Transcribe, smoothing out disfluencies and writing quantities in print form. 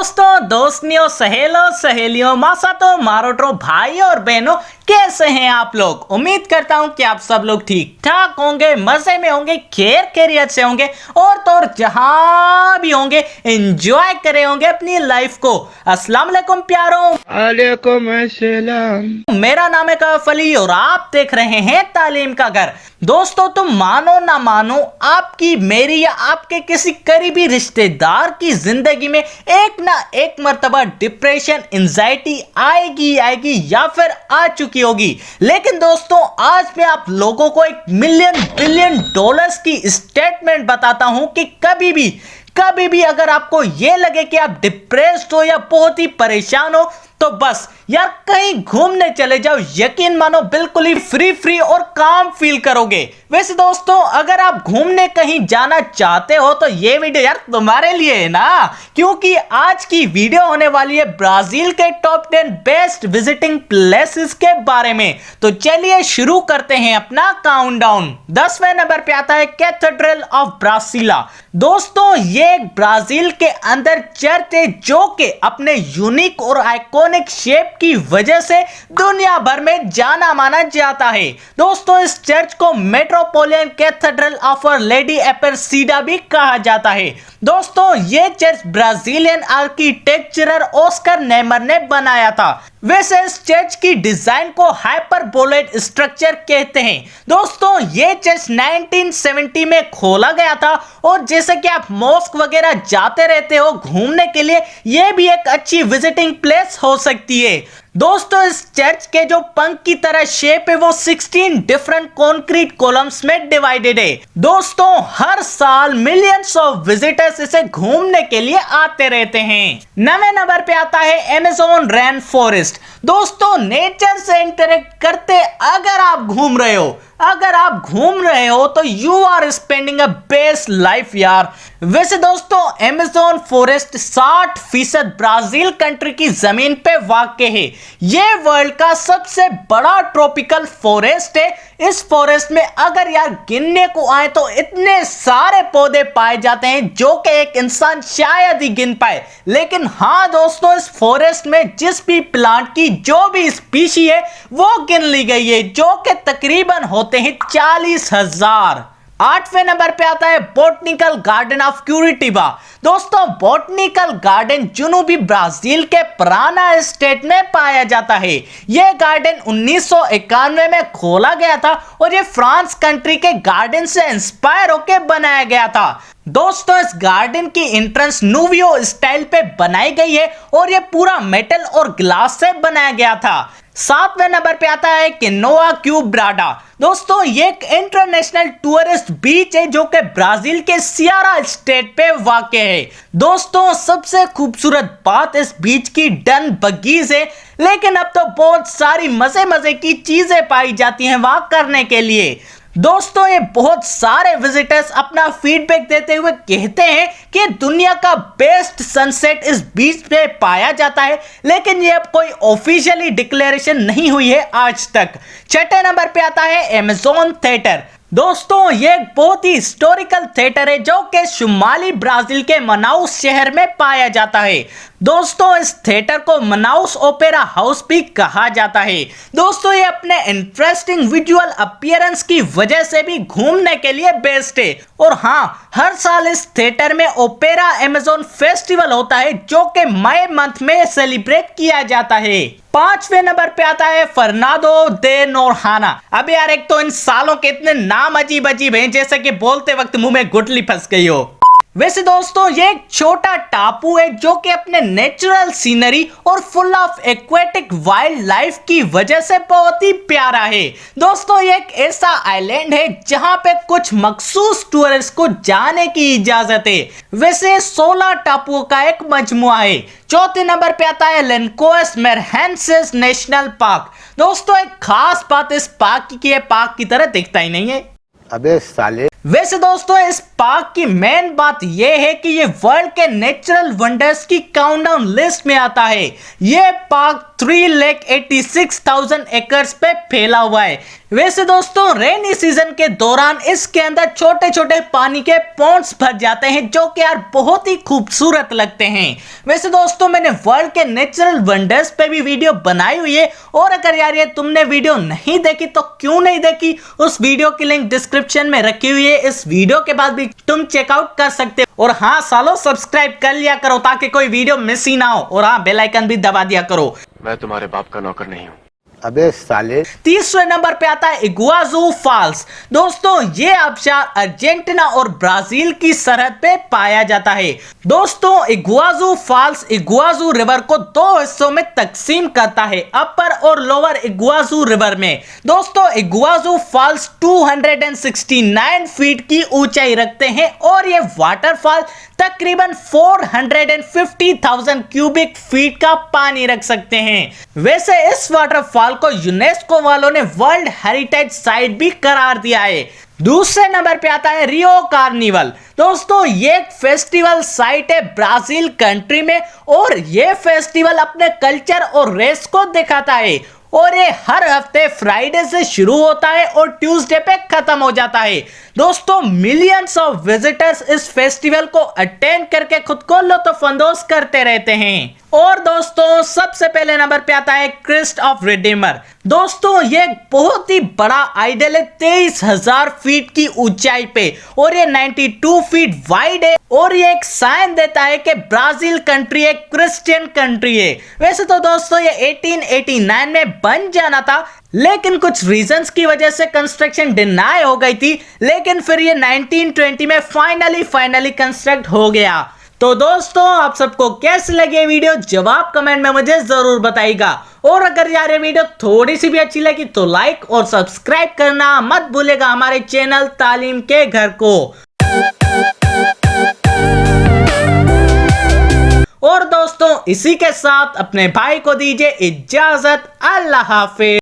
दोस्तों, दोस्तियों, सहेलों, सहेलियों, मासातो, मारोटो, भाई और बहनों, कैसे हैं आप लोग। उम्मीद करता हूं कि आप सब लोग ठीक ठाक होंगे, मजे में होंगे, खैर खैरियत से होंगे और तो और जहां भी होंगे एंजॉय करे होंगे अपनी लाइफ को। अस्सलाम वालेकुम प्यारों। वालेकुम अस्सलाम। मेरा नाम है कैफ अली और आप देख रहे हैं तालीम का घर। दोस्तों, तुम मानो ना मानो, आपकी, मेरी या आपके किसी करीबी रिश्तेदार की जिंदगी में एक ना एक मर्तबा डिप्रेशन, एंजाइटी आएगी या फिर आ चुकी होगी। लेकिन दोस्तों, आज मैं आप लोगों को एक मिलियन बिलियन डॉलर्स की स्टेटमेंट बताता हूं कि कभी भी अगर आपको यह लगे कि आप डिप्रेस्ड हो या बहुत ही परेशान हो, तो बस यार कहीं घूमने चले जाओ। यकीन मानो बिल्कुल ही फ्री और काम फील करोगे। वैसे दोस्तों, अगर आप घूमने कहीं जाना चाहते हो तो ये वीडियो यार तुम्हारे लिए है ना, क्योंकि आज की वीडियो होने वाली है ब्राजील के टॉप 10 बेस्ट विजिटिंग प्लेसेस के बारे में। तो चलिए शुरू करते हैं अपना काउंटडाउन। 10वें नंबर पे आता है कैथेड्रल ऑफ ब्रासिला। दोस्तों, ये ब्राजील के अंदर चर्च है जो कि अपने यूनिक और आइकॉनिक शेप की वजह से दुनिया भर में जाना माना जाता है। दोस्तों, इस चर्च को metropolitan cathedral of our lady Aparecida भी कहा जाता है। दोस्तों, यह church Brazilian architect Oscar Niemeyer ने बनाया था। वैसे इस चर्च की डिजाइन को हाइपरबोलेट स्ट्रक्चर कहते हैं। दोस्तों, यह चर्च 1970 में खोला गया था और जैसे कि आप मॉस्क वगैरह जाते रहते हो घूमने के लिए, यह भी एक अच्छी विजिटिंग प्लेस हो सकती है। दोस्तों, इस चर्च के जो पंख की तरह शेप है वो 16 डिफरेंट कंक्रीट कॉलम्स में डिवाइडेड है। दोस्तों, हर साल मिलियंस ऑफ विजिटर्स इसे घूमने के लिए आते रहते हैं। 9वें नंबर पे आता है अमेज़न रेन फॉरेस्ट। दोस्तों, नेचर से इंटरेक्ट करते अगर आप घूम रहे हो तो you are spending a best life यार। वैसे दोस्तों, अमेज़न फॉरेस्ट 60% ब्राजील कंट्री की जमीन पे वाक़ है। यह वर्ल्ड का सबसे बड़ा ट्रॉपिकल फॉरेस्ट है। इस फॉरेस्ट में अगर यार गिनने को आए तो इतने सारे पौधे पाए जाते हैं जो कि एक इंसान शायद ही गिन पाए। लेकिन हाँ दोस्तों, इस फॉरेस्ट में जिस भी प्लांट की जो भी स्पीशी है वो गिन ली गई है, जो कि तकरीबन होते हैं 40,000। 8वें नंबर पे आता है बोटनिकल गार्डन ऑफ क्यूरिटिबा। दोस्तों, बोटनिकल गार्डन जुनूबी ब्राजील के पराना स्टेट में पाया जाता है। यह गार्डन 1991 में खोला गया था और यह फ्रांस कंट्री के गार्डन से इंस्पायर होकर बनाया गया था। दोस्तों, इस गार्डन की एंट्रेंस नूवियो स्टाइल पे बनाई गई है और यह पूरा मेटल और ग्लास से बनाया गया था। 7वें नंबर पे आता है किनोआ क्यूब्राडा। दोस्तों, ये एक इंटरनेशनल टूरिस्ट बीच है जो कि ब्राजील के सियारा स्टेट पे वाक़ है। दोस्तों, सबसे खूबसूरत बात इस बीच की डन बगीज है, लेकिन अब तो बहुत सारी मजे की चीजें पाई जाती हैं वहां करने के लिए। दोस्तों, ये बहुत सारे विजिटर्स अपना फीडबैक देते हुए कहते हैं कि दुनिया का बेस्ट सनसेट इस बीच पे पाया जाता है, लेकिन ये अब कोई ऑफिशियली डिक्लेरेशन नहीं हुई है आज तक। 6ठे नंबर पे आता है अमेज़न थिएटर। दोस्तों, ये एक बहुत ही हिस्टोरिकल थिएटर है जो कि शुमाली ब्राजील के मनाउस शहर में पाया जाता है। दोस्तों, इस थिएटर को मनाउस ओपेरा हाउस भी कहा जाता है। दोस्तों, ये अपने इंटरेस्टिंग विजुअल अपीयरेंस की वजह से भी घूमने के लिए बेस्ट है। और हाँ, हर साल इस थिएटर में ओपेरा अमेज़न फेस्टिवल होता है जो कि मई मंथ में सेलिब्रेट किया जाता है। 5वें नंबर पे आता है फर्नांडो दे नोरहाना। अब यार, एक तो इन सालों के इतने नाम अजीब हैं जैसे कि बोलते वक्त मुंह में गुठली फंस गई हो। वैसे दोस्तों, ये एक छोटा टापू है जो कि अपने नेचुरल सीनरी और full of aquatic wild life की वजह से बहुत ही प्यारा है। दोस्तों, ये एक ऐसा आइलैंड है जहां पे कुछ मखसूस टूरिस्ट को जाने की इजाजत है। वैसे 16 टापुओं का एक मजमुआ है। 4थे नंबर पे आता है लेनकोस मेरहेंसेस नेशनल पार्क। दोस्तों, एक खास बात इस पार्क की है, पार्क की तरह दिखता ही नहीं है। अबे साले। वैसे दोस्तों, इस पार्क की मेन बात यह है कि ये वर्ल्ड के नेचुरल वंडर्स की काउंटडाउन लिस्ट में आता है। ये पार्क 3,86,000 एकर्स पे फैला हुआ है। वैसे दोस्तों रेनी सीजन के दौरान इसके अंदर छोटे छोटे पानी के पॉन्ड्स भर जाते हैं जो कि यार बहुत ही खूबसूरत लगते हैं। वैसे दोस्तों मैंने वर्ल्ड के नेचुरल वंडर्स पे भी वीडियो बनाई हुई है, और अगर यार ये तुमने वीडियो नहीं देखी तो क्यों नहीं देखी, उस वीडियो की लिंक डिस्क्रिप्शन में रखी हुई है। इस वीडियो के बाद भी तुम चेकआउट कर सकते हो। और हाँ सालों सब्सक्राइब कर लिया करो ताकि कोई वीडियो मिस ही ना हो, और हाँ बेल आइकन भी दबा दिया करो। मैं तुम्हारे बाप का नौकर नहीं हूँ। अबे साले। तीसरे नंबर पे आता है इग्वाजू फॉल्स। दोस्तों ये आबशार अर्जेंटीना और ब्राजील की सरहद पे पाया जाता है। दोस्तों इग्वाजू फॉल्स इग्वाजू रिवर को दो हिस्सों में तकसीम करता है, अपर और लोअर इग्वाजू रिवर में। दोस्तों इग्वाजू फॉल्स 269 फीट की ऊंचाई रखते हैं और ये वाटरफॉल तकरीबन 450,000 क्यूबिक फीट का पानी रख सकते हैं। वैसे इस वाटरफॉल को यूनेस्को वालों ने वर्ल्ड हेरिटेज साइट भी करार दिया है। दूसरे नंबर पे आता है रियो कार्निवल। दोस्तों ये एक फेस्टिवल साइट है ब्राजील कंट्री में, और ये फेस्टिवल अपने कल्चर और रेस को दिखाता है, और ये हर हफ्ते फ्राइडे से शुरू होता है और ट्यूसडे पे खत्म हो जाता है। दोस्तों मिलियंस ऑफ विजिटर्स इस फेस्टिवल को अटेंड करके खुद को लुत्फअंदोज करते रहते हैं। और दोस्तों सबसे पहले नंबर पे आता है क्रिस्ट ऑफ रिडीमर। दोस्तों ये बहुत ही बड़ा आइडल है 23,000 फीट की ऊंचाई पे, और ये 92 फीट वाइड है, और ये एक साइन देता है कि ब्राजील कंट्री एक क्रिश्चियन कंट्री है। वैसे तो दोस्तों ये 1889 में बन जाना था, लेकिन कुछ रीजंस की वजह से कंस्ट्रक्शन डिनाई हो गई थी, लेकिन फिर ये 1920 में फाइनली कंस्ट्रक्ट हो गया। तो दोस्तों आप सबको कैसी लगी वीडियो, जवाब कमेंट में मुझे जरूर बताइएगा। और अगर यार ये वीडियो थोड़ी सी भी अच्छी लगी तो लाइक और सब्सक्राइब करना मत भूलेगा हमारे चैनल तालीम के घर को। और दोस्तों इसी के साथ अपने भाई को दीजिए इजाजत। अल्लाह हाफिज।